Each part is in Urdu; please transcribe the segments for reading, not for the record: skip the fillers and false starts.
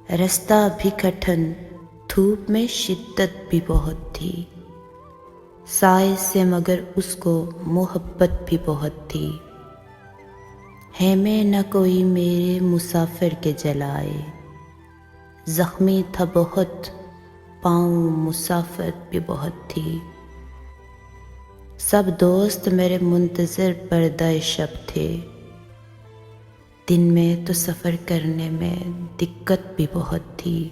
رستہ بھی کٹھن، دھوپ میں شدت بھی بہت تھی، سائے سے مگر اس کو محبت بھی بہت تھی۔ خیمے نہ کوئی میرے مسافر کے جلائے، زخمی تھا بہت پاؤں مسافت بھی بہت تھی۔ سب دوست میرے منتظر پردہ شب تھے، دن میں تو سفر کرنے میں دقت بھی بہت تھی۔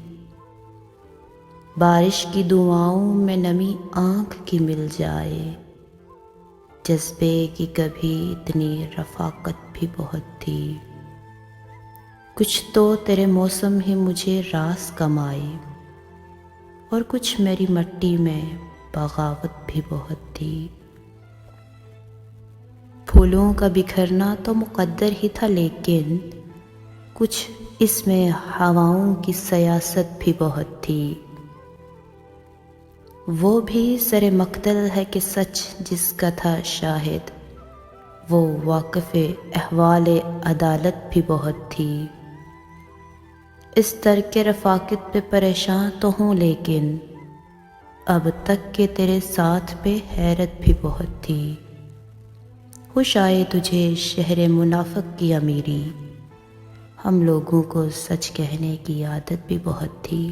بارش کی دعاؤں میں نمی آنکھ کی مل جائے، جذبے کی کبھی اتنی رفاقت بھی بہت تھی۔ کچھ تو تیرے موسم ہی مجھے راس کمائے، اور کچھ میری مٹی میں بغاوت بھی بہت تھی۔ پھولوں کا بکھرنا تو مقدر ہی تھا، لیکن کچھ اس میں ہواؤں کی سیاست بھی بہت تھی۔ وہ بھی سر مقتل ہے کہ سچ جس کا تھا شاہد، وہ واقف احوال عدالت بھی بہت تھی۔ اس ترک رفاقت پہ پریشاں تو ہوں، لیکن اب تک کہ تیرے ساتھ پہ حیرت بھی بہت تھی۔ خوش آئے تجھے شہر منافق کی امیری، ہم لوگوں کو سچ کہنے کی عادت بھی بہت تھی۔